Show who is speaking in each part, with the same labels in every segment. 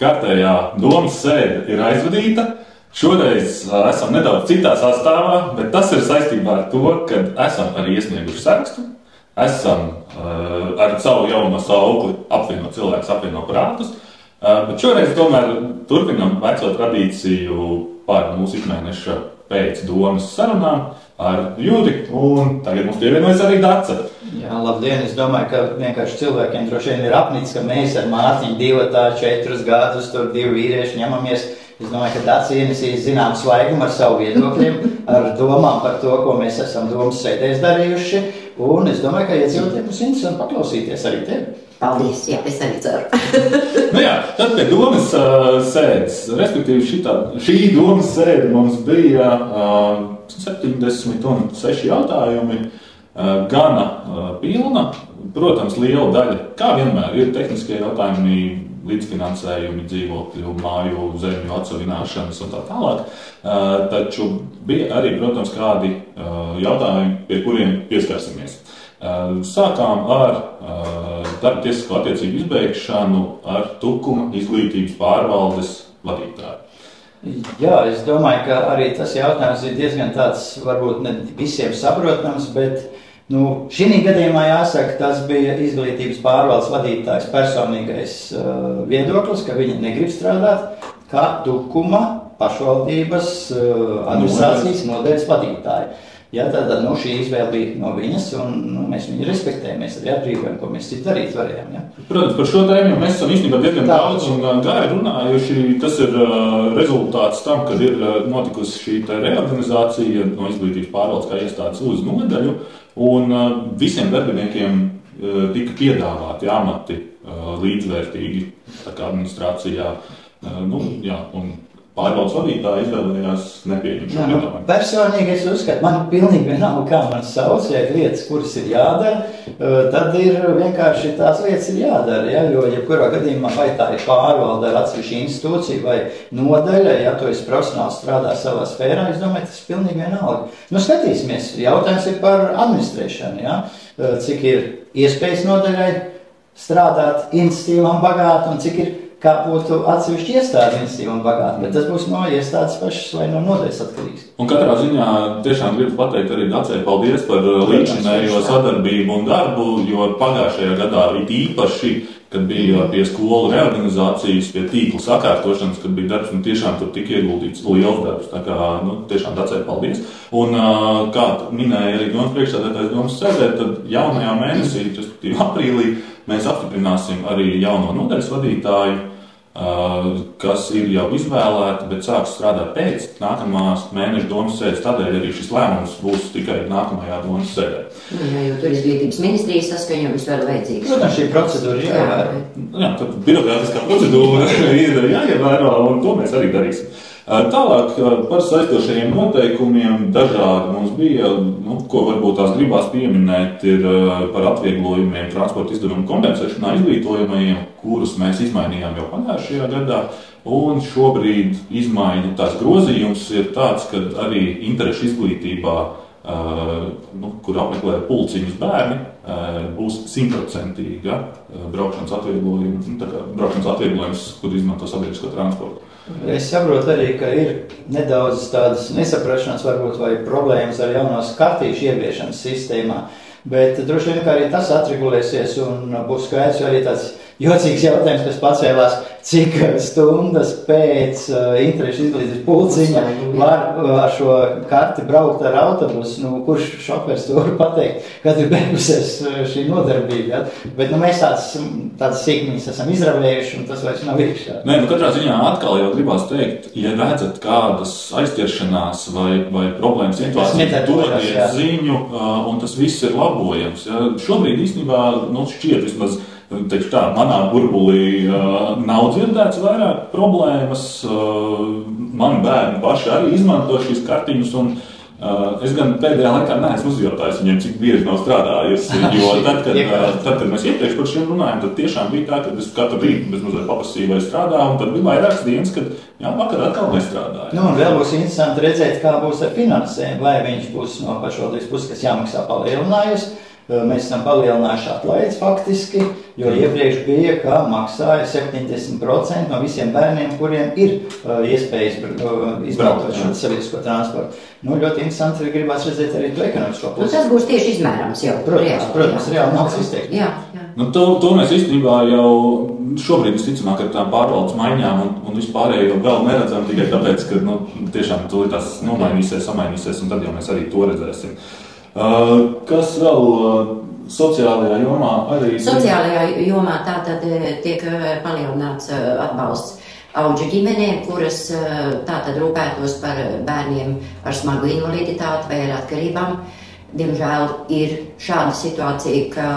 Speaker 1: kārtējā domas sēde ir aizvadīta. Šoreiz esam nedaudz citā sastāvā, bet tas ir saistībā ar to, ka esam arī iesnieguši sarakstu. Esam ar savu jauno saukli apvienot cilvēkus, apvienot prātus. Bet šoreiz tomēr turpinam veco tradīciju par mūsu ikmēneša pēc domas sarunām ar Juri, un tagad mums pievienojas arī Dace.
Speaker 2: Jā, labdien! Es domāju, ka vienkārši cilvēkiem droši vien ir apnicis, ka mēs ar Mārtiņu 4 gadus, tur 2 vīrieši ņemamies. Es domāju, ka Dace ienesīs zinām svaigumu ar savu viedokļiem, ar domām par to, ko mēs esam domas sēdēs darījuši. Un es domāju, ka iedzīvotiem būs interesanti paklausīties arī tevi.
Speaker 3: Paldies, jā, es arī ceru.
Speaker 1: Nu jā, tad pie domas sēdes, respektīvi šī domas sēde mums bija 76 jautājumi, gana pilna. Protams, liela daļa, kā vienmēr, ir tehniskie jautājumi, līdzfinansējumi, dzīvokļu, māju, zemju atsavināšanas un tā tālāk. Taču bija arī, protams, kādi jautājumi, pie kuriem pieskarsimies. Sākām ar darba tiesisko attiecību izbeigšanu ar Tukuma izglītības pārvaldes vadītāju.
Speaker 2: Jā, es domāju, ka arī tas jautājums ir diezgan tāds, varbūt ne visiem saprotams, bet šī gadījumā jāsaka, tas bija izglītības pārvaldes vadītājs personīgais viedoklis, ka viņi negrib strādāt kā Tukuma pašvaldības administrācijas nodaļas vadītāji. Jā, tātad šī izvēle bija no viņas, un mēs viņu respektējam, mēs arī atbrīvojam, ko mēs citu darīt varējām. Ja?
Speaker 1: Protams, par šo tēmu mēs esam īstenībā diezgan daudz un gāri runājuši. Tas ir rezultāts tam, kad ir notikusi šī reorganizācija no izglītības pārvaldes kā iestādes uz nodaļu, un visiem darbiniekiem tika piedāvāti amati līdzvērtīgi, tā kā administrācijā, un pārvaldes vadītāji izvēlējās nepieņemt šo piedāvājumu.
Speaker 2: Personīgi es uzskatu, man pilnīgi vienalga, kā man sauc, ja ir lietas, kuras ir jādara, tad ir vienkārši tās lietas ir jādara, ja? Jo jebkurā gadījumā vai tā ir pārvalde ar atsevišķu institūciju vai nodaļa, ja tu esi profesionāli strādā savā sfērā, es domāju, tas ir pilnīgi vienalga. Skatīsimies, jautājums ir par administrēšanu, ja? Cik ir iespējas nodaļai strādāt iniciatīvā un bagāti, un cik ir kā būtu atsevišķi iestādi iniciatīva un bagāti, bet tas būs no iestādes pašas vai no nodaļas atkarīgs.
Speaker 1: Un katrā ziņā tiešām gribu pateikt arī Dacei paldies par līdzinējo sadarbību un darbu, jo pagājušajā gadā it īpaši, kad bija pie skolu reorganizācijas, pie tīkla sakārtošanas, kad bija darbs, un tiešām tur tika ieguldīts liels darbs, tā kā, tiešām Dacei paldies. Un, kā minēja arī domas priekšsēdētājs domas sēdē, tad jaunajā mēnesī, respektīvi aprīlī, mēs apstiprināsim arī jauno nodaļas vadītāju, kas ir jau izvēlēti, bet sāks strādāt pēc nākamās mēneša domas sēdes. Tādēļ arī šis lēmums būs tikai nākamajā domas sēdē.
Speaker 3: Jā, jo tur izglītības ministrijas saskaņojums vēl vajadzīgs.
Speaker 2: Protams, šī procedūra ir jāievēro.
Speaker 1: Jā, tad birokrātiskā procedūra ir jāievēro, un to mēs arī darīsim. Tālāk par saistošajiem noteikumiem dažādi mums bija, ko varbūt tās gribās pieminēt, ir par atvieglojumiem transporta izdevumu kompensēšanā izglītojamajiem, kurus mēs izmainījām jau pagājušajā gadā. Un šobrīd izmaiņu tās grozījums ir tāds, ka arī interešu izglītībā, kur apmeklē pulciņus bērni, būs 100% braukšanas atvieglojums, kur izmanto sabiedrisko transportu.
Speaker 2: Es saprotu arī, ka ir nedaudz tādas nesaprašanās varbūt vai problēmas ar jaunās kartīšu ieviešanas sistēmā, bet droši vien, ka arī tas atregulēsies un būs skaidrs, arī tāds jocīgs jautājums, kas pacēlās, cik stundas pēc interešu izglītības pulciņa var ar šo karti braukt ar autobusu, kurš šofers to var pateikt, kad ir beigusies šī nodarbība. Ja? Bet mēs tādas sīkmiņas esam izravējuši, un tas vairs nav iekšā.
Speaker 1: Nē, katrā ziņā atkal jau gribās teikt, ja redzat kādas aizķeršanās vai problēmas situācijas, dodiet ziņu, un tas viss ir labojams. Ja? Šobrīd īstenībā šķiet vismaz, teikšu tā, manā burbulī nav dzirdēts vairāk problēmas. Mani bērni paši arī izmanto šīs kartiņas, un es gan pēdējā laikā neesmu uzjautājis viņiem, cik bieži nav strādājusi, jo tad, kad mēs iepriekš par šiem runājam, tad tiešām bija tā, ka es katru rītu bezmazliet paprasīju, vai strādāju, un tad bija vairākas dienas, kad vakar atkal nestrādāju.
Speaker 2: Un vēl būs interesanti redzēt, kā būs ar finansējumu, vai viņš būs no pašvaldības puses, kas jāmaksā palielinājusi. Mēs esam palielinājuši atlaides faktiski, Jo iepriekš bija, ka maksāja 70% no visiem bērniem, kuriem ir iespējas izmantot šo sabiedrisko transportu. Nu, ļoti interesanti arī gribās redzēt arī to ekonomisko pusi.
Speaker 3: Tas būs tieši izmērams jau.
Speaker 2: Protams, reāli naudas izteikti.
Speaker 3: Jā.
Speaker 1: Nu, to mēs īstenībā jau šobrīd visticamāk ar tām pārvaldes maiņām un vispārējo jau vēl neredzam tikai tāpēc, ka tiešām tūlīt tās samainīsies, un tad jau mēs arī to redzēsim. Kas vēl sociālajā jomā arī?
Speaker 3: Sociālajā jomā tātad tiek palielināts atbalsts auģu ģimenēm, kuras tātad rūpētos par bērniem ar smagu invaliditāti vai ar atkarībām. Diemžēl ir šāda situācija, ka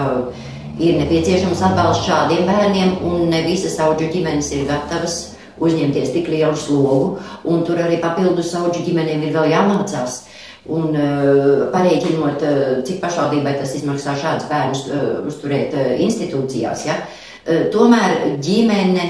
Speaker 3: ir nepieciešams atbalsts šādiem bērniem, un ne visas auģu ģimenes ir gatavas uzņemties tik lielu slogu, un tur arī papildus auģu ģimenēm ir vēl jāmācās. Un pareiķinot, cik pašvaldībai tas izmaksā šādus bērnus uzturēt institūcijās, ja? Tomēr ģimene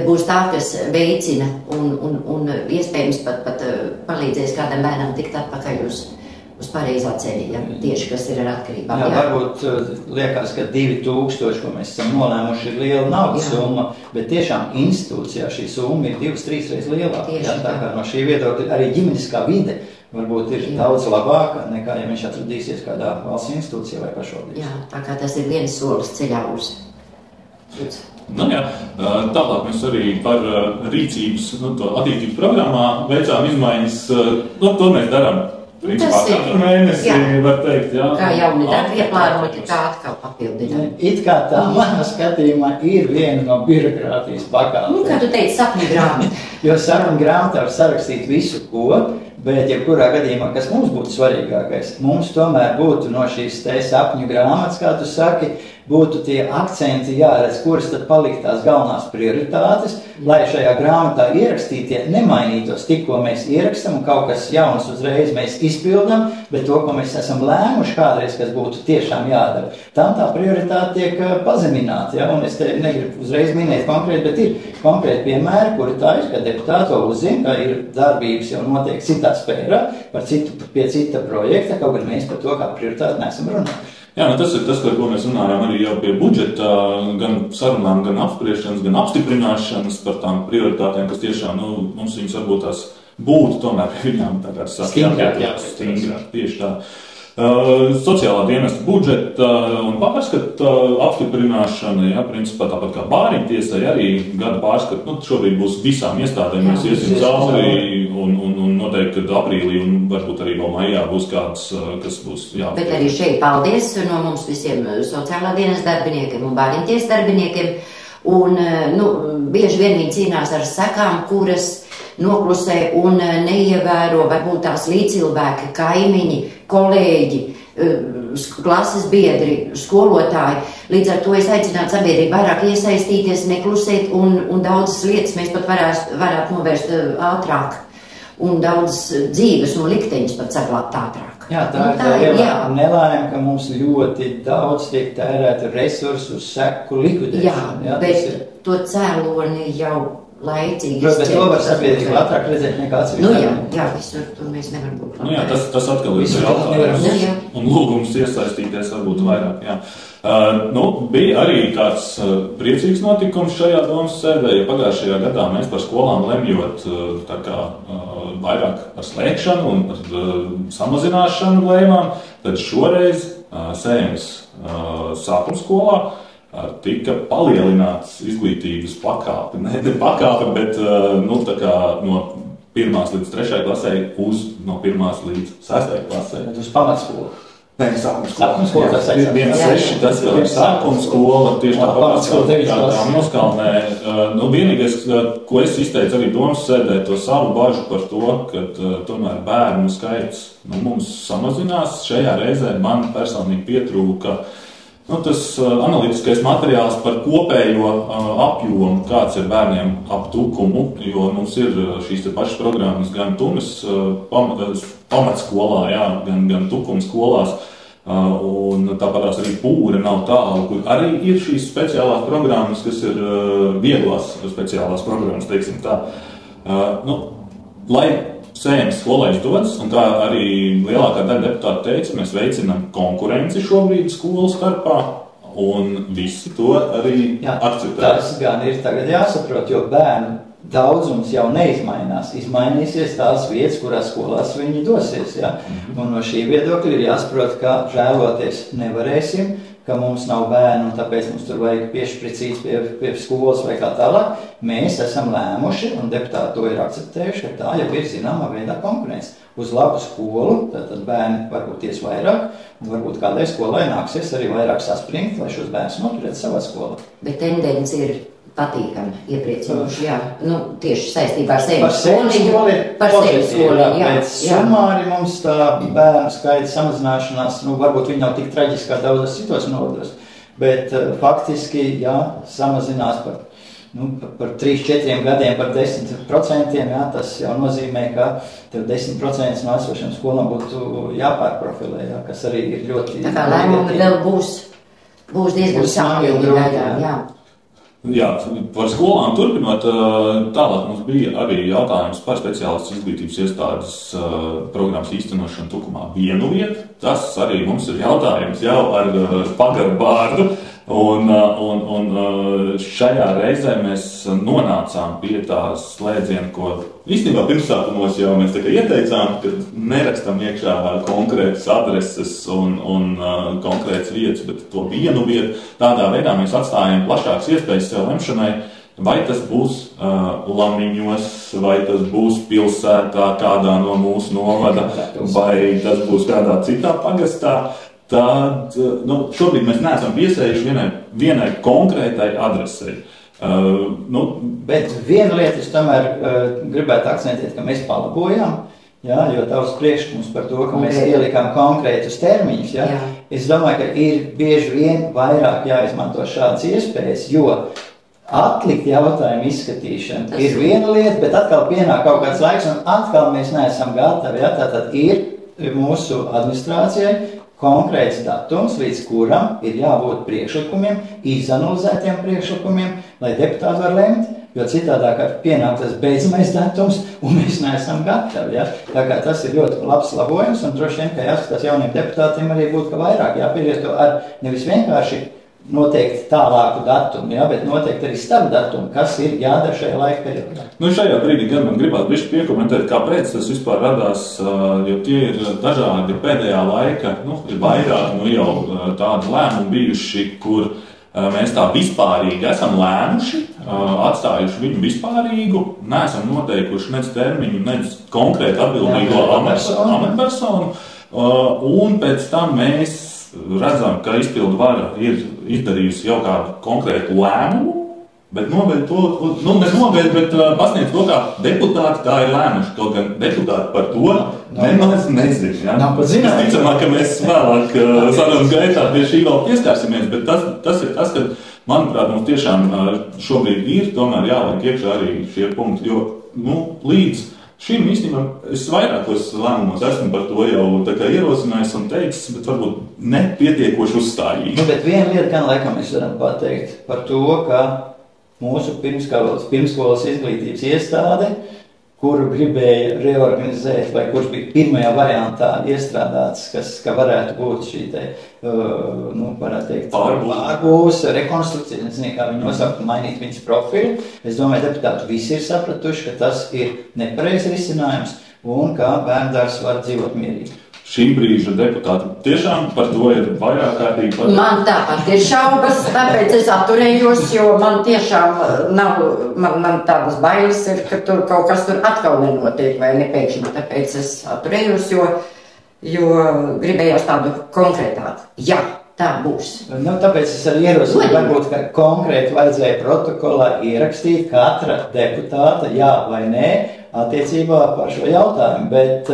Speaker 3: būs tā, kas veicina un iespējams pat palīdzēs kādam bērnam tikt atpakaļ uz pareizā ceļa, ja? Tieši kas ir ar atkarībām.
Speaker 2: Jā, varbūt liekas, ka 2000, ko mēs esam nolēmuši, ir liela naudas summa, bet tiešām institūcijā šī summa ir 2-3 reizes lielāka. Tā kā no šī viedokļa arī ģimeniskā vide varbūt ir daudz labāka nekā, ja viņš atradīsies kādā valsts institūcijā vai pašvaldības.
Speaker 3: Jā, tā kā tas ir viens solis ceļā uz.
Speaker 1: Nu jā, tālāk mēs arī par rīcības, attīstības programmā veicām izmaiņas, to mēs darām. Principā katru mēnesi, var teikt, jā.
Speaker 3: Kā jauni darbi ieplānoti, tā atkal papildināt.
Speaker 2: It kā tā manā skatījumā ir viena no birokrātijas pakāpēm.
Speaker 3: Nu, kā tu teici, sapņu grāmata.
Speaker 2: Jo sapņu grāmatā var sarakstīt visu, ko, bet jebkurā gadījumā, kas mums būtu svarīgākais, mums tomēr būtu no šīs te sapņu grāmatas, kā tu saki, būtu tie akcenti jāredz, kuras tad palikt tās galvenās prioritātes, lai šajā grāmatā ierakstītie nemainītos tikko mēs ierakstam un kaut kas jauns uzreiz mēs izpildam, bet to, ko mēs esam lēmuši kādreiz, kas būtu tiešām jādara. Tam tā prioritāte tiek pazemināta, ja? Un es te negribu uzreiz minēt konkrēti, bet ir konkrēti piemēri, kuri tā ir, ka deputāti to uzzina, ka ir darbības jau notiek citā sfērā, pie cita projekta, kaut gan mēs par to kā prioritāti neesam runājuši.
Speaker 1: Jā, tas ir tas, par ko mēs runājām arī jau pie budžeta, gan sarunām, gan apspriešanas, gan apstiprināšanas par tām prioritātēm, kas tiešām, mums viņas varbūt tās būtu tomēr pie viņām tā kā
Speaker 2: stingrāk,
Speaker 1: tieši tā. Sociālā dienesta budžeta un pārskata apstiprināšana, ja, principā tāpat kā bāriņtiesai arī gada pārskata, šobrīd būs visām iestādēm, mēs iesim cauri un noteikti, ka aprīlī un varbūt arī vēl maijā būs kāds, kas būs jāpēc.
Speaker 3: Bet arī šeit paldies no mums visiem sociālā dienesta darbiniekiem un bāriņtiesas darbiniekiem, un, bieži vien viņi cīnās ar sekām, kuras noklusē un neievēro varbūt tās līdzcilvēki, kaimiņi, kolēģi, klases biedri, skolotāji. Līdz ar to es aicinātu sabiedrību vairāk iesaistīties, neklusēt un daudzas lietas mēs pat varētu novērst ātrāk un daudzas dzīves un likteņus pat saglābt ātrāk.
Speaker 2: Jā, tā ir tā lielā nelēma, ka mums ļoti daudz tiek tērēta resursu uz seku likvidēšanu.
Speaker 3: Jā, bet to cēloni jau laicīgi.
Speaker 2: Bet to var sabiedrība ātrāk redzēt nekā atsevišķi.
Speaker 3: Jā, visur tur mēs nevaram būt.
Speaker 1: Tas atkal ir jautājums. Un lūgums iesaistīties varbūt vairāk, jā. Bija arī kāds priecīgs notikums šajā domas sēdē, jo pagājušajā gadā mēs par skolām lemjot tā kā vairāk par slēgšanu un par samazināšanu lēmām, tad šoreiz Sēmas sākuma skolā tika palielināts izglītības pakāpe. Ne pakāpe, bet tā kā no 1. līdz 3. klasē no 1. līdz 6. klasē.
Speaker 2: Bet uz pamatskolu.
Speaker 1: Nē, sākuma skola.
Speaker 2: Tas
Speaker 1: ir 1.6, tas vēl ir sākuma skola, tieši tāpat kā Moskalnē. Vienīgais, ko es izteicu arī domas sēdē, to savu bažu par to, ka tomēr bērnu skaits mums samazinās. Šajā reizē man personīgi pietrūka tas analītiskais materiāls par kopējo apjomu, kāds ir bērniem ap Tukumu, jo mums ir šīs te pašas programmas gan Tumes pamatskolā, jā, gan Tukuma skolās, un tāpatās arī Pūre nav tālu, kur arī ir šīs speciālās programmas, kas ir vieglās speciālās programmas, teiksim tā. Lai Sēmas skolai izdodas, un kā arī lielākā daļa deputāti teica, mēs veicinām konkurenci šobrīd skolu starpā, un visi to arī akceptē. Tas
Speaker 2: gan ir tagad jāsaprot, jo bērnu daudzums jau neizmainās. Izmainīsies tās vietas, kurās skolās viņi dosies. Ja? Un no šī viedokļa ir jāsaprot, ka žēloties nevarēsim, ka mums nav bērnu un tāpēc mums tur vajag piešpricīt pie skolas vai kā tālāk. Mēs esam lēmuši un deputāti to ir akceptējuši, ka tā jau ir zināmā veidā konkurence. Uz labu skolu, tad bērni varbūt ies vairāk, un varbūt kādai skolai nāksies arī vairāk saspringt, lai šos bērnus noturētu savā skolā.
Speaker 3: Bet tendence ir patīkami, iepriecinoši, jā. Tieši saistībā ar sevi skoliņu. Par sevi skoliņu, jā.
Speaker 2: Pēc sumāri mums tā bērnu skaita samazināšanās, varbūt viņi nav tik traģiski kā daudzas citos novados, bet faktiski, jā, samazinās par 3-4 gadiem par 10%, jā, tas jau nozīmē, ka tev 10% no esošiem skolām būtu jāpārprofilē, jā, kas arī ir ļoti...
Speaker 3: Tā kā lēmumi vēl būs diezgan sāpīgi, jā.
Speaker 1: Jā, par skolām turpinot, tālāk mums bija arī jautājums par speciālistu izglītības iestādes programmas īstenošanu Tukumā vienu vietu. Tas arī mums ir jautājums jau ar pagaru bārdu. Un šajā reizē mēs nonācām pie tā slēdziena, ko īstenībā pirmsākumos jau mēs tā kā ieteicām, ka nerakstam iekšā konkrētas adreses un konkrētas vietas, bet to vienu vietu. Tādā veidā mēs atstājam plašākas iespējas sev lemšanai, vai tas būs Lamiņos, vai tas būs pilsētā kādā no mūsu novada, vai tas būs kādā citā pagastā. Tad šobrīd mēs neesam piesējuši vienai konkrētai adresei.
Speaker 2: Bet viena lieta es tomēr gribētu akcentēt, ka mēs palabojām, jā, jo tavs priekšlikums par to, ka mēs ielikām konkrētus termiņus. Jā. Es domāju, ka ir bieži vien vairāk jāizmanto šādas iespējas, jo atlikt jautājumu izskatīšanu ir viena lieta, bet atkal pienāk kaut kāds laiks un atkal mēs neesam gatavi. Jā. Tātad ir mūsu administrācijai konkrēts datums, līdz kuram ir jābūt priekšlikumiem, izanalizētiem priekšlikumiem, lai deputāti var lemt, jo citādāk pienāk tas beidzamais datums, un mēs neesam gatavi. Ja? Tā kā tas ir ļoti labs labojums, un droši vien, ka jāskatās jauniem deputātiem arī būtu, ka vairāk jāpielieto ar nevis vienkārši noteikti tālāku datumu, ja, bet noteikti arī starpdatumu, kas ir jādara šajā laika periodā.
Speaker 1: Šajā brīdī gan man gribētu bišķi piekomentēt, kāpēc tas vispār radās, jo tie ir dažādi pēdējā laika, ir vairāk jau tādi lēmumi bijuši, kur mēs tā vispārīgi esam lēmuši, atstājuši viņu vispārīgu, neesam noteikuši nec termiņu, nec konkrēti atbildīgo amatpersonu, un pēc tam mēs redzam, ka izpildu vara ir izdarījusi jau kādu konkrētu lēmumu, bet pasniedz to, kā deputāti tā ir lēmuši, kaut gan deputāti par to nemaz nezina. Ja? Visticamāk, ka mēs vēlāk sarunas gaitā pie šī vēl pieskārsimies, bet tas ir tas, ka, manuprāt, mums tiešām šobrīd ir tomēr jāliek iekšā arī šie punkti, jo līdz šim īstenībā es vairākos lēmumos esmu par to jau tā kā ierosinājis un teicis, bet varbūt nepietiekoši uzstājīgi.
Speaker 2: Bet viena lieta, gan laikam mēs varam pateikt par to, ka mūsu pirmskolas izglītības iestāde, kuru gribēja reorganizēt, vai kurš bija pirmajā variantā iestrādāts, ka varētu būt šī varētu teikt, pārbūs, rekonstrukcija, nezinu, kā viņi nosaukt, mainīt viņas profilu. Es domāju, deputāti visi ir sapratuši, ka tas ir nepareizs risinājums un ka bērndārs var dzīvot mierīgi.
Speaker 1: Šī brīža deputāti tiešām par to ir vairāk kārtīgi par...
Speaker 3: Man tāpat ir šaubas, tāpēc es atturējos, jo man tiešām nav, man tādas bailes ir, ka tur kaut kas tur atkal nenotiek vai nepēkšņi, tāpēc es atturējos, jo gribējos tādu konkrētāku. Jā, tā būs.
Speaker 2: Tāpēc es arī ierosinu, varbūt, ka konkrēti vajadzēja protokolā ierakstīt katra deputāta jā vai nē attiecībā par šo jautājumu, bet...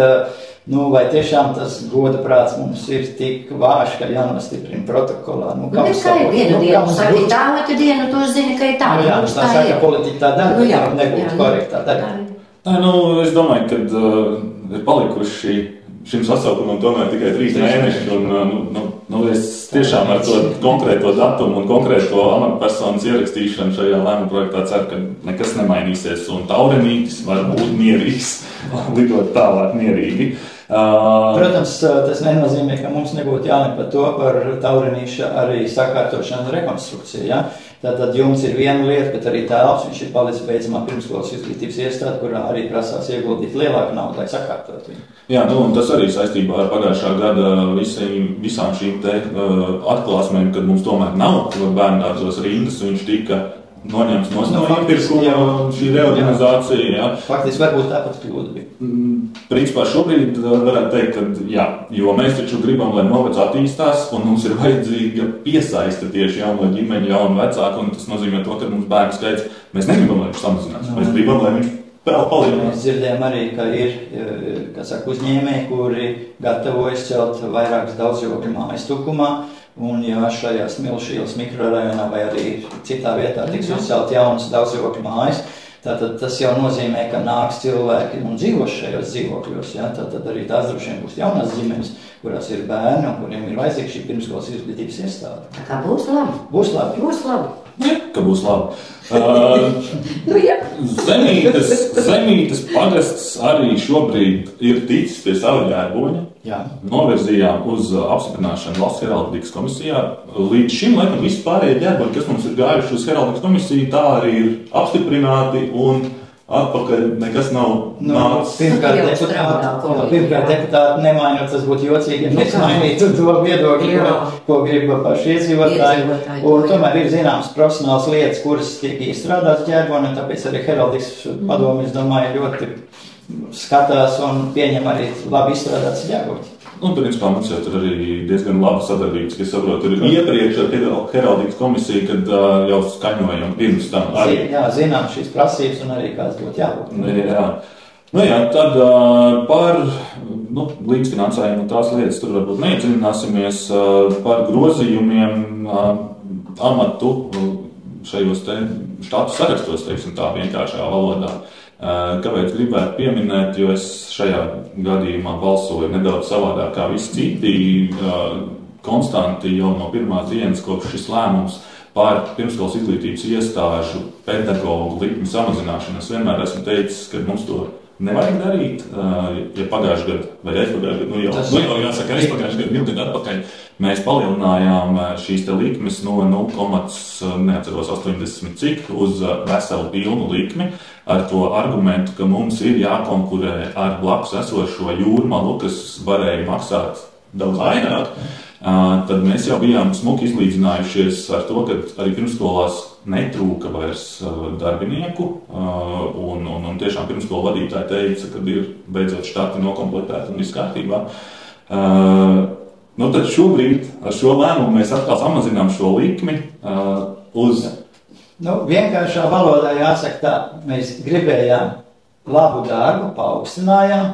Speaker 2: vai tiešām tas goda prāts mums ir tik vājš, ka jānostiprina protokolā?
Speaker 3: Kā ir vienu dienu, saka, tā, otru dienu, tu zini, ka ir tā.
Speaker 2: Jā, tā saka, politika tā dara, bet nebūtu korektā dara.
Speaker 1: Es domāju, ka ir palikuši šim sasaukumam tomēr tikai 3 mēneši, un es tiešām ar to konkrēto datumu un konkrēto amatpersonas ierakstīšanu šajā lēmuma projektā ceru, ka nekas nemainīsies, un Taurenītis var būt mierīgs, lidot tālāk mierīgi.
Speaker 2: Protams, tas nenozīmē, ka mums nebūtu jālem par to par Taurenīša arī sakārtošanu un rekonstrukciju, ja? Tātad jums ir viena lieta, bet arī telps, viņš ir palicis beidzamā pirmskolas izglītības iestāde, kurā arī prasās ieguldīt lielāku naudu, lai sakārtot viņu.
Speaker 1: Jā, un tas arī saistībā ar pagājušā gada visām šīm te atklāsmēm, kad mums tomēr nav bērndārzos rindas, viņš tika noņemts no iepirkuma šī reorganizācija. Jā.
Speaker 2: Faktiski varbūt tāpat kļūda bija.
Speaker 1: Principā šobrīd varētu teikt, ka jā, jo mēs taču gribam, lai novads attīstās, un mums ir vajadzīga piesaista tieši jauno ģimeņu, jaunu vecāku, un tas nozīmē to, ka mums bērnu skaits, mēs negribam, lai viņš samazinās, mēs gribam, lai viņš vēl palielinās.
Speaker 2: Mēs dzirdējam arī, ka ir, uzņēmēji, kuri gatavojas celt vairākas daudzdzīvokļu mājas Tukumā, un ja šajās Milšīlas mikrorajonā vai arī citā vietā tiks uzcelt jaunas daudzdzīvokļu mājas, tātad tas jau nozīmē, ka nāks cilvēki un dzīvos šajos dzīvokļos. Ja? Tātad arī tās droši vien būs jaunās ģimenes, kurās ir bērni un kuriem ir vajadzīga šī pirmskolas izglītības iestāde.
Speaker 3: Tā kā būs labi.
Speaker 2: Būs labi.
Speaker 3: Būs labi.
Speaker 1: Ja, ka būs labi.
Speaker 3: Jā.
Speaker 1: Zemītes pagasts arī šobrīd ir ticis pie sava ģērboņa.
Speaker 2: Jā.
Speaker 1: Novirzījām uz apstiprināšanu Valsts heraldikas komisijā. Līdz šim, laikam, visi pārējie ģērboņi, kas mums ir gājuši uz heraldikas komisiju, tā arī ir apstiprināti un atpakaļ nekas nav nācis.
Speaker 2: Pirmkārt deputāti nemainot, tas būtu jocīgi, ja mēs mainītu to viedokļu, ko grib paši iedzīvotāji. Un tomēr ir zināmas profesionāls lietas, kuras tiek iestrādātas ģērbonam, tāpēc arī heraldikas padomi, es domāju, ļoti skatās un pieņem arī labi izstrādātas ģērboņus.
Speaker 1: Un, principā, mums jau tur arī diezgan laba sadarbības, kas saprotu, ir iepriekš ar heraldikas komisiju, kad jau skaņojam pirms tam arī.
Speaker 2: Jā, zinām šīs prasības un arī kāds būtu jābūt.
Speaker 1: Jā. Nu jā, tad par līdzfinansējumu un tās lietas tur varbūt neiedziļināsimies par grozījumiem amatu šajos te štatu sarakstos, teiksim tā vienkāršā valodā. Kāpēc gribētu pieminēt, jo es šajā gadījumā balsoju nedaudz savādāk kā visi citi, konstanti jau no pirmās dienas, kopš šis lēmums par pirmskolas izglītības iestāžu pedagogu likmi samazināšanu. Es vienmēr esmu teicis, ka mums to nevajag darīt, ja pagājušajā gadā vai aizpagājušajā gadā, jau jāsaka aizpagājušajā gadā, 2 gadu atpakaļ, mēs palielinājām šīs te likmes no 0,80 cik uz veselu pilnu likmi ar to argumentu, ka mums ir jākonkurē ar blakus esošo jūrmalu, kas varēja maksāt daudz vairāk. Tad mēs jau bijām smuki izlīdzinājušies ar to, ka arī pirmskolās netrūka vairs darbinieku, un tiešām pirmskolu vadītāji teica, ka ir beidzot štati nokomplektēti un viss kārtībā. Tad šobrīd ar šo lēmumu mēs atkal samazinām šo likmi uz...
Speaker 2: Vienkāršā valodā jāsaka tā, mēs gribējām labu darbu, paaugstinājām,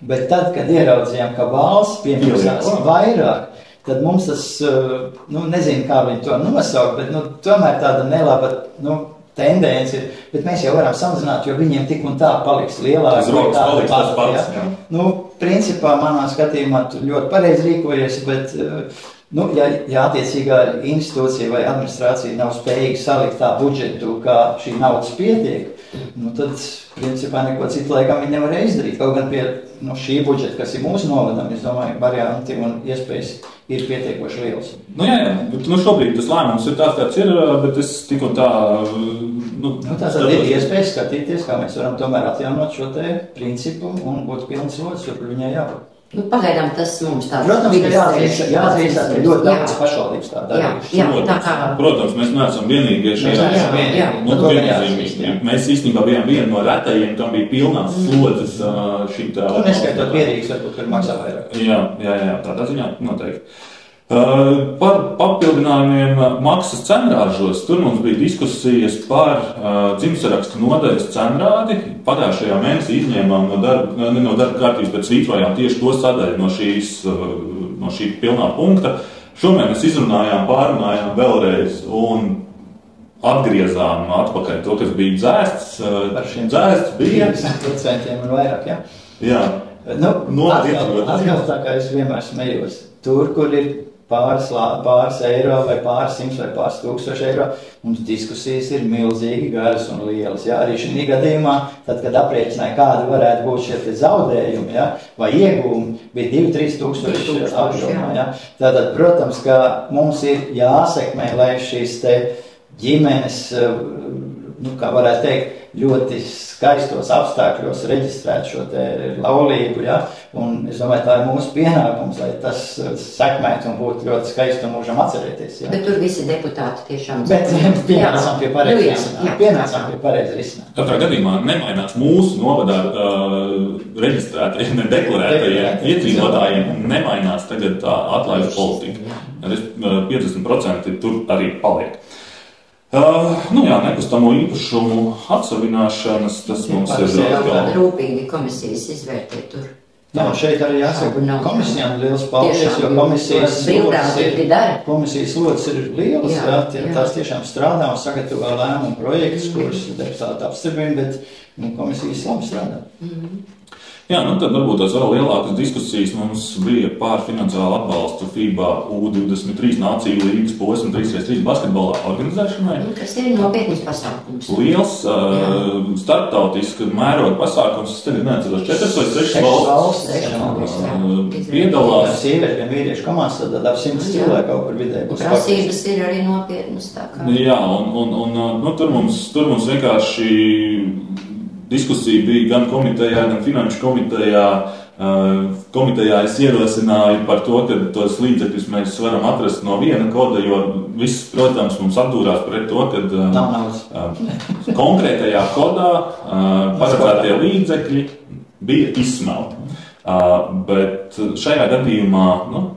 Speaker 2: bet tad, kad ieraudzījām, ka valsts piemaksās vairāk, tad mums tas, nezinu, kā viņi to nosaukt, bet tomēr tāda nelaba tendence ir, bet mēs jau varam samazināt, jo viņiem tik un tā paliks lielāk. Principā manā skatījumā tu ļoti pareizi rīkojies, bet, ja attiecīgā institūcija vai administrācija nav spējīga salikt tā budžetu, kā šī naudas pietiek, tad, principā, neko citu laikam viņi nevarēja izdarīt. Kaut gan pie šī budžeta, kas ir mūsu novadam, es domāju, varianti un iespējas ir pietiekoši liels.
Speaker 1: Jā, bet šobrīd tas lēmums ir tāds, kāds ir, bet es tik un tā...
Speaker 2: Tas ir iespējas skatīties, kā mēs varam tomēr atjaunot šo te principu un būt pilns sods, jo viņai jābūt.
Speaker 3: Pagaidām tas mums tāds...
Speaker 2: Protams, ka jāatzīstās, ka ļoti daudz pašvaldības tā darījuši.
Speaker 1: Protams, mēs neesam vienīgie šajā. Mēs īstenībā bijām viena no retajiem, kam bija pilnās slodzes šī tā...
Speaker 2: Un neskaitot pierīgas, varbūt, kad maksā vairāk.
Speaker 1: Jā, tādā ziņā noteikti. Par papildinājumiem maksas cenrāžos. Tur mums bija diskusijas par dzimtsarakstu nodaļas cenrādi. Pagājušajā mēnesī izņēmām no darba kārtības, bet svītrojām tieši to sadaļu no šī pilnā punkta. Šomēr mēs izrunājām, pārunājām vēlreiz un atgriezām atpakaļ to, kas bija dzēsts.
Speaker 2: Par šiem
Speaker 1: dzēsts bija
Speaker 2: 50% un vairāk, jā.
Speaker 1: Jā.
Speaker 2: Atkal tā kā es vienmēr smējos. Tur, kur ir pāris eiro vai pāris 100 vai pāris 1000 eiro, mums diskusijas ir milzīgi garas un lielas. Ja? Arī šī gadījumā, tad, kad aprēķināja, kāda varētu būt šie zaudējumi, ja? Vai iegūmi, bija 2-3 tūkstoši apjomā. Ja? Tātad, protams, ka mums ir jāsekmē, lai šīs te ģimenes, kā varētu teikt, ļoti skaistos apstākļos reģistrēt šo te laulību, ja? Un es domāju, tā ir mūsu pienākums, lai tas sekmētu un būtu ļoti skaisti un mūžam atcerēties. Ja?
Speaker 3: Bet tur visi deputāti tiešām...
Speaker 2: Bet pienācām pie pareizi risināt.
Speaker 1: Katrā gadījumā nemainās mūsu novadā reģistrētajiem, deklarētajiem iedzīvotājiem, nemainās tagad tā atlaižu politika. 50% tur arī paliek. Nekustamo īpašumu atsavināšanas, tas mums ir
Speaker 3: atkal rūpīgi komisijas izvērtē tur.
Speaker 2: Šeit arī jāsaka, komisijām liels paldies, jo komisijas slodzes ir lielas, tās tiešām strādā un sagatavo lēmumu projektus, kurus deputāti apstiprina, bet komisijas labi strādā.
Speaker 1: Jā, tad varbūt tās vēl lielākas diskusijas mums bija pār finansiālu atbalstu FIBA U23 nāciju līgas posmu 3x3 basketbolā organizēšanai.
Speaker 3: Kas ir nopietnas pasākums.
Speaker 1: Liels starptautiski mēroga pasākums, es tagad neatceros 4 vai 6 valsts piedalās.
Speaker 2: Sievieši, gan vīriešu komandas, tad ap 100 cilvēku kaut kur vidēji.
Speaker 3: Prasības ir arī nopietnas tā kā.
Speaker 1: Jā, un tur mums vienkārši diskusija bija gan komitejā, gan finanšu komitejā. Komitejā es ierosināju par to, ka tos līdzekļus mēs varam atrast no viena koda, jo viss, protams, mums atdūrās pret to, ka konkrētajā kodā paredzētie līdzekļi bija izsmelti. Bet šajā gadījumā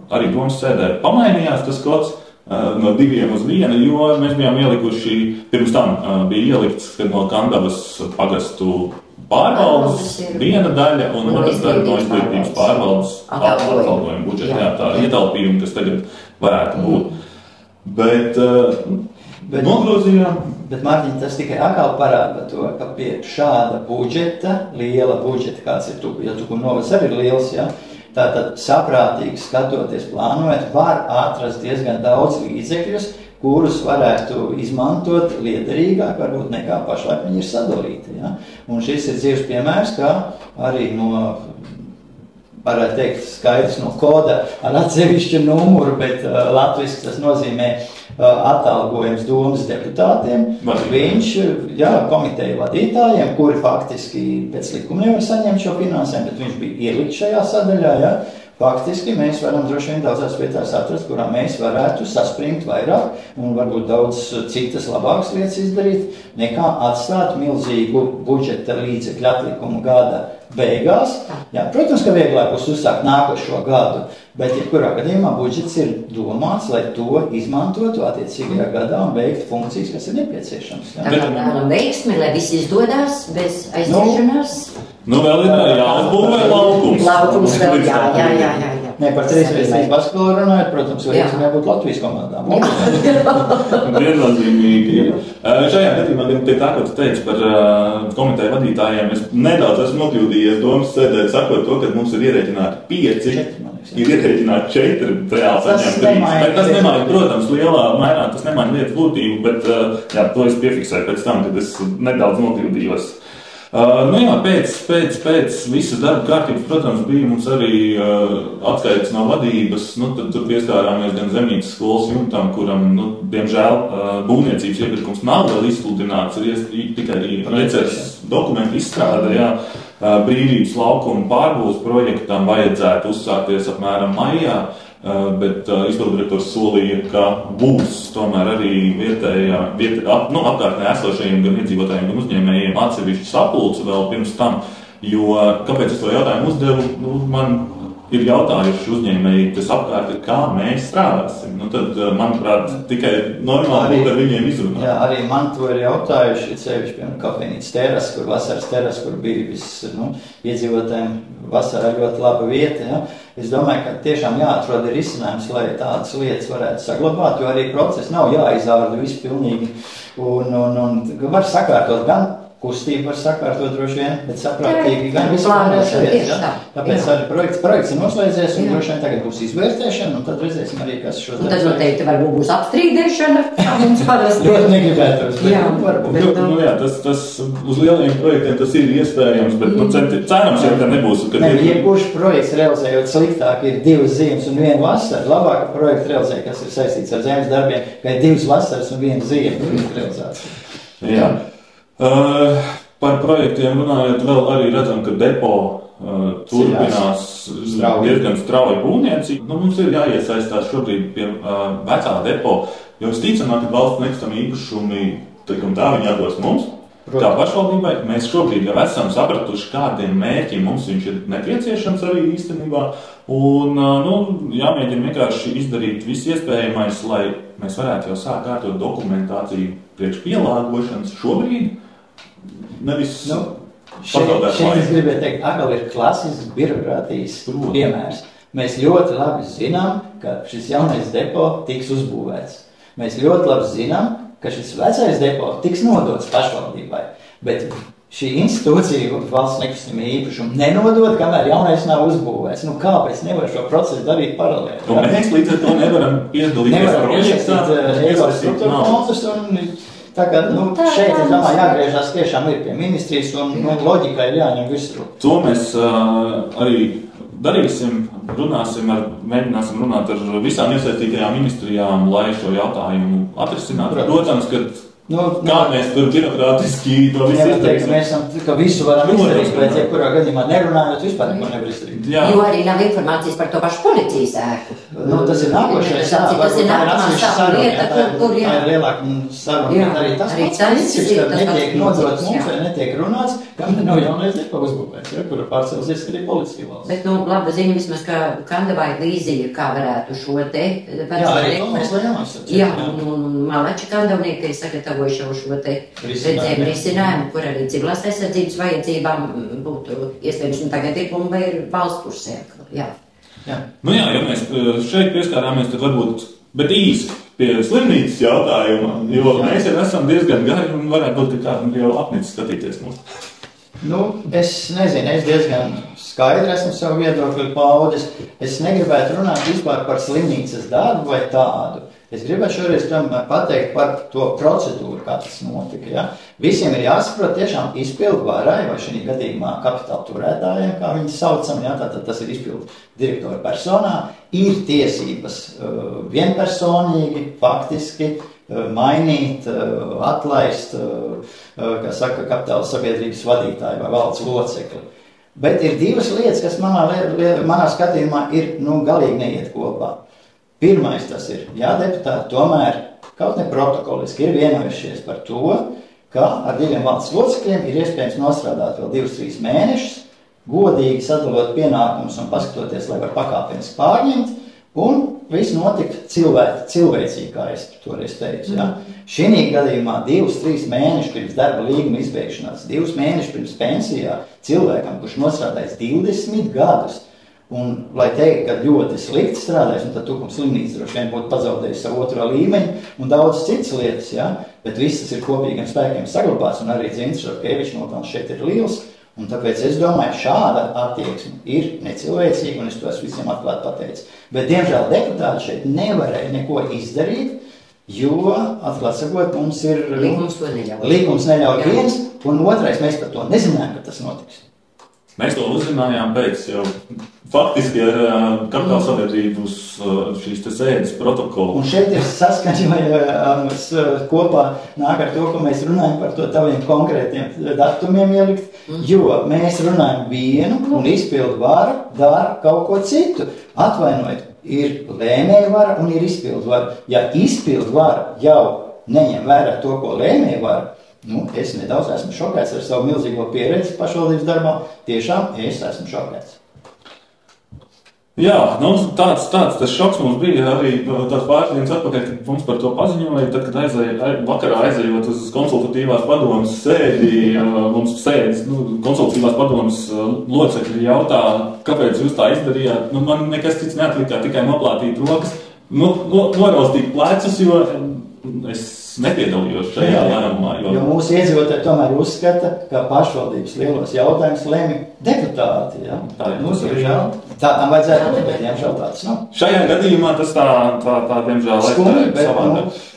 Speaker 1: arī domas sēdē pamainījās tas kods no 2 uz 1, jo mēs bijām ielikuši, pirms tam bija ielikts, ka no Kandavas pagastu pārvaldes viena daļa un otras daļa no izglītības pārvaldes atalgojuma budžeta. Jā, tā ietaupījuma, kas tagad varētu būt. Bet nogrozījām.
Speaker 2: Bet, Mārtiņ, tas tikai atkal parāda to, ka pie šāda budžeta, liela budžeta, kāds ir Tukuma novads arī ir liels, ja? Tātad saprātīgi skatoties, plānojot, var atrast diezgan daudz līdzekļus, kurus varētu izmantot liederīgāk, varbūt nekā pašlaik viņi ir sadalīti. Ja? Un šis ir dzīves piemērs, kā arī varētu teikt, skaidrs no koda ar atsevišķu numuru, bet latviski tas nozīmē atalgojums domas deputātiem. Viņš, komiteju vadītājiem, kuri faktiski pēc likuma nevar saņemt šo finansējumu, bet viņš bija ielikt šajā sadaļā, faktiski mēs varam droši vien daudzās vietās atrast, kurā mēs varētu saspringt vairāk un varbūt daudz citas labākas lietas izdarīt, nekā atstāt milzīgu budžeta līdzekļu atlikumu gada beigās. Jā, protams, ka vieglāk būs uzsākt nākošo gadu, bet jebkurā gadījumā budžets ir domāts, lai to izmantotu attiecīgajā gadā un veiktu funkcijas, kas ir nepieciešams.
Speaker 3: Tā kā vēlam veiksmi, lai viss izdodas bez aizciešanās.
Speaker 1: Vēl ir jāuzbūvē laukums.
Speaker 3: Laukums vēl, jā.
Speaker 2: Ne, par 3x3 basketbolu runājot, protams, vajadzētu nebūt Latvijas komandām.
Speaker 1: Viennozīmīgi. Šajā gadījumā gan pie tā, ko tu teici par komiteju vadītājiem, es nedaudz esmu nokļūdījies domas sēdē, sakot to, ka mums ir ierēķināti 5, ir ierēķināti 4, reāli saņem 3. Bet tas nemaina, protams, lielā mērā, tas nemaina lietas būtību, bet to es piefiksēju pēc tam, kad es nedaudz nokļūdījos. Pēc visas darba kārtības, protams, bija mums arī atskaites no vadības, tad tur pieskārāmies gan Zemnīcas skolas jumtam, kuram, diemžēl, būvniecības iepirkums nav vēl izsludināts, ir tikai ieceres dokumentu izstrāde, Brīvības laukuma pārbūves projektam vajadzētu uzsākties apmēram maijā, bet izpildirektors solīja, ka būs tomēr arī apkārtnē esošajiem gan iedzīvotājiem, gan uzņēmējiem atsevišķi sapulce vēl pirms tam, jo kāpēc es to jautājumu uzdevu, man ir jautājuši uzņēmēji, kas apkārt ir, kā mēs strādāsim. Tad, manuprāt, tikai normāli būtu ar viņiem izrunāt.
Speaker 2: Jā, arī man to ir jautājuši, sevišķi, piemēram, kafejnīcas teras, vasaras teras, kur bija iedzīvotājiem vasarā ļoti laba vieta. Ja? Es domāju, ka tiešām jāatrod ir risinājums, lai tādas lietas varētu saglabāt, jo arī process nav jāizārda vispilnīgi un var sakārtot gan kustību var sakārtot droši vien, bet saprātīgi gan vispārējās lietas. Ja? Tāpēc arī projekts ir noslēdzies, un droši vien tagad būs izvērtēšana, un tad redzēsim arī, kas šos
Speaker 3: darbus. Un tad noteikti varbūt būs apstrīdēšana, kā mums parasti.
Speaker 2: Ļoti negribētos, bet varbūt.
Speaker 1: Jā, tas uz lieliem projektiem tas ir iespējams, bet cerams jau, ka nebūs.
Speaker 2: Jebkurš projekts realizējot sliktāk ir 2 ziemas un 1 vasara. Labāk projektu realizē, kas ir saistīts ar zemes darbiem, ka ir 2 vasaras un 1 ziema realizācija.
Speaker 1: Jā. Par projektiem runājot, vēl arī redzam, ka depo turpinās diezgan strauji būvniecība. Mums ir jāiesaistās šobrīd pie vecā depo, jo visticamāk, ka valsts nekustamie īpašumi, tā viņi atdos mums. Kā pašvaldībai, mēs šobrīd jau esam sapratuši, kādiem mērķiem mums viņš ir nepieciešams arī īstenībā. Un jāmēģina vienkārši izdarīt viss iespējamais, lai mēs varētu jau sākt kārtot dokumentāciju priekš pielāgošanas šobrīd. Nevis
Speaker 2: šeit es gribēju teikt, atkal ir klasisks birokrātijas piemērs. Mēs ļoti labi zinām, ka šis jaunais depo tiks uzbūvēts. Mēs ļoti labi zinām, ka šis vecais depo tiks nodots pašvaldībai. Bet šī institūcija valsts nekustamie īpašumi nenodod, kamēr jaunais nav uzbūvēts. Kāpēc nevar šo procesu darīt paralēli?
Speaker 1: Un mēs līdz ar to nevaram piedalīties
Speaker 2: projektā. Tā kā šeit, es domāju, jāgriežās tiešām ir pie ministrijas un loģikai ir jāņem visur.
Speaker 1: To mēs arī darīsim, mēģināsim runāt ar visām iesaistītajām ministrijām, lai šo jautājumu atrisinātu. Protams, ka kā mēs tur birokrātiski to visu izdarīsim.
Speaker 2: Mēs esam, ka visu varam izdarīt, bet jebkurā gadījumā nerunājot, vispār neko nevar izdarīt.
Speaker 3: Jo arī nav informācijas par to pašu policijas ēku.
Speaker 2: Tas ir nākošais.
Speaker 3: Tas ir nākamā saruna lieta, kur
Speaker 2: jā. Tā ir lielāka saruna, bet arī tas netiek nodrots mums, vai netiek runāts, kam nav jaunais depo uzbūvēts, kura pārcelsies arī policija valsts.
Speaker 3: Bet, laba ziņa vismaz, ka Kandavai vīzija, kā varētu šo te...
Speaker 2: Jā, arī to mēs lējāmies.
Speaker 3: Jā, un Malači Kandavnieki sagatavojuši jau šo te redzējumu risinājumu, kur arī civilās aizsardzības vajadzībām būtu iespējams, un tagad ir bumba ir valsts kursē. Jā.
Speaker 1: Jā, ja mēs šeit pieskārāmies, tad varbūt, bet īsi pie slimnīcas jautājuma, jo mēs jau esam diezgan gari un varētu būt, ka kādam jau apnicis skatīties mums.
Speaker 2: Es nezinu, es diezgan skaidri esmu savu viedokli paudis. Es negribētu runāt vispār par slimnīcas darbu vai tādu. Es gribētu šoreiz pateikt par to procedūru, kā tas notika. Ja? Visiem ir jāsaprot tiešām izpildu varai, vai šī gadījumā kapitāla turētājiem, kā viņi saucam, ja? Tātad tas ir izpildu direktora personā, ir tiesības vienpersonīgi, faktiski mainīt, atlaist, kā saka, kapitāla sabiedrības vadītāju vai valdes locekli. Bet ir 2 lietas, kas manā skatījumā ir galīgi neiet kopā. Pirmais tas ir, deputāti tomēr kaut ne protokoliski ir vienojušies par to, ka ar 2 valsts locekļiem ir iespējams nostrādāt vēl 2-3 mēnešus, godīgi sadalot pienākumus un paskatoties, lai var pakāpeniski pārņemt, un viss notika cilvēcīgi, kā es toreiz teicu. Ja? Šī gadījumā 2-3 mēneši pirms darba līguma izbeigšanās, 2 mēneši pirms pensijā cilvēkam, kurš nostrādājis 20 gadus, un, lai teikt, ka ļoti slikti strādājis, un tad Tukuma slimnīca droši vien būtu pazaudējis savu 2. līmeņu un daudz citas lietas, ja? Bet viss tas ir kopīgiem spēkiem saglabāts, un arī Dzintrs Šarkevičs nopelns šeit ir liels, un tāpēc es domāju, šāda attieksme ir necilvēcīga, un es to esmu visiem atklāti pateicis. Bet, diemžēl, deputāti šeit nevarēja neko izdarīt, jo, atklāt sakot, mums ir... Likums neļauj viens, un otrais, mēs par to nezinājām, ka tas notiks.
Speaker 1: Mēs to uzzinājām pēc jau faktiski ar kapitāla sabiedrības šīs te sēdes protokolu.
Speaker 2: Un šeit ir saskaņojums kopā nāk ar to, ko mēs runājam par to taviem konkrētiem datumiem ielikt, jo mēs runājam vienu un izpildu vara dara kaut ko citu. Atvainojiet, ir lēmēja vara un ir izpildu vara. Ja izpildu vara jau neņem vērā to, ko lēmēja vara, es nedaudz esmu šokēts ar savu milzīgo pieredzi pašvaldības darbā. Tiešām es esmu šokēts.
Speaker 1: Jā, tāds tas šoks mums bija arī tāds pāris dienas atpakaļ, kad mums par to paziņoja, tad, kad vakarā aizejot uz konsultatīvās padomas sēdi, mums sēdes, konsultatīvās padomas locekļi jautā, kāpēc jūs tā izdarījāt. Man nekas cits neatlikā, tikai noplātīt rokas, noraustīt plecus, jo es nepiedalījos šajā lēmumā.
Speaker 2: Jo mūsu iedzīvotāji tomēr uzskata, ka pašvaldības lielos jautājumus lemj deputāti. Ja? Mums ir žēl. Tā tam vajadzētu būt, bet diemžēl tāds nav.
Speaker 1: Šajā gadījumā tas tā diemžēl
Speaker 2: skumji, bet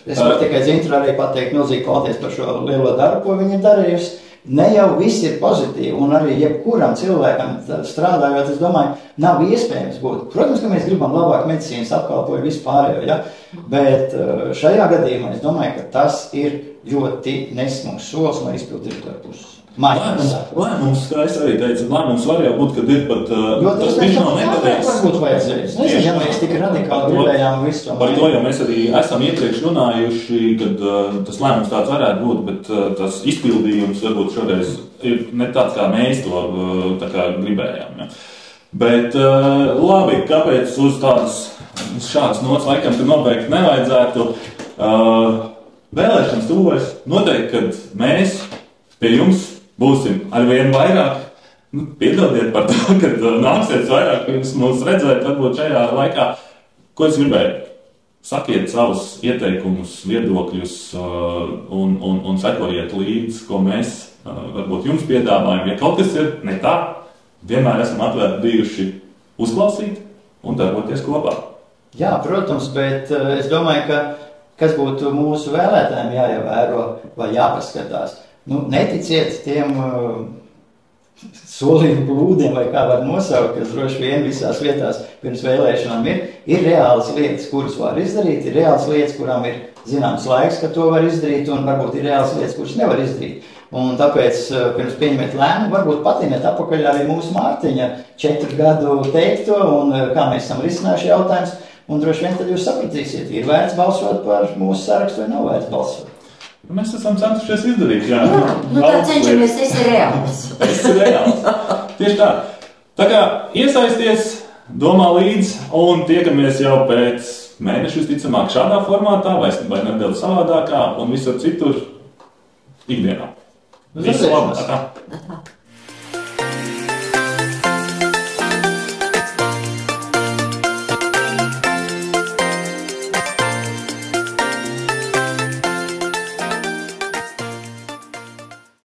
Speaker 2: es varu tikai Dzintra arī pateikt milzīgi paldies par šo lielo darbu, ko viņi ir darījusi. Ne jau viss ir pozitīvi, un arī jebkuram cilvēkam strādājot, es domāju, nav iespējams būt. Protams, ka mēs gribam labāk medicīnas apkalpojumu vispārējo, ja? Bet šajā gadījumā es domāju, ka tas ir ļoti nesmugs solis no izpilddirektora puses.
Speaker 1: Lēmums, kā es arī teicu, lēmums var jau būt, kad ir pat
Speaker 2: tas viņš nav nepateiks. Varbūt vajadzējis. Nezinu, ja mēs tik radikāli gribējām visu to.
Speaker 1: Par to jau mēs arī esam iepriekš runājuši, kad tas lēmums tāds varētu būt, bet tas izpildījums varbūt šoreiz ir ne tāds, kā mēs to tā kā gribējām. Ja. Bet labi, kāpēc uz šādas nots laikam, ka nobeigt nevajadzētu vēlēšanas tuvojas, noteikti, kad mēs pie jums būsim arvien vairāk. Piedodiet par to, ka nāksiet vairāk pirms mūs redzēt, varbūt šajā laikā. Ko es gribēju? Sakiet savus ieteikumus, viedokļus un sekojiet līdz, ko mēs varbūt jums piedāvājam. Ja kaut kas ir ne tā, vienmēr esam atvērti bijuši uzklausīt un darboties kopā.
Speaker 2: Jā, protams, bet es domāju, ka kas būtu mūsu vēlētājiem jāievēro vai jāpaskatās. Neticiet tiem solījumu plūdiem, vai kā var nosaukt, kas droši vien visās vietās pirms vēlēšanām ir reālas lietas, kuras var izdarīt, ir reālas lietas, kurām ir zināms laiks, ka to var izdarīt, un varbūt ir reālas lietas, kuras nevar izdarīt. Un tāpēc pirms pieņemiet lēmumu, varbūt patiniet apakaļ arī mūsu Mārtiņa 4 gadu teikto, un kā mēs esam risinājuši jautājumus, un droši vien tad jūs sapratīsiet, ir vērts balsot par mūsu sarakstu vai nav vērts balsot.
Speaker 1: Mēs esam centušies izdarīt, jā.
Speaker 3: Tā cenšamies, tas ir reāls.
Speaker 1: Tas ir reāls. Tieši tā. Tā kā iesaisties, domā līdz, un tiekamies jau pēc mēneša visticamāk šādā formātā, vai nedaudz savādākā, un visur citur ikdienā. Visu labu.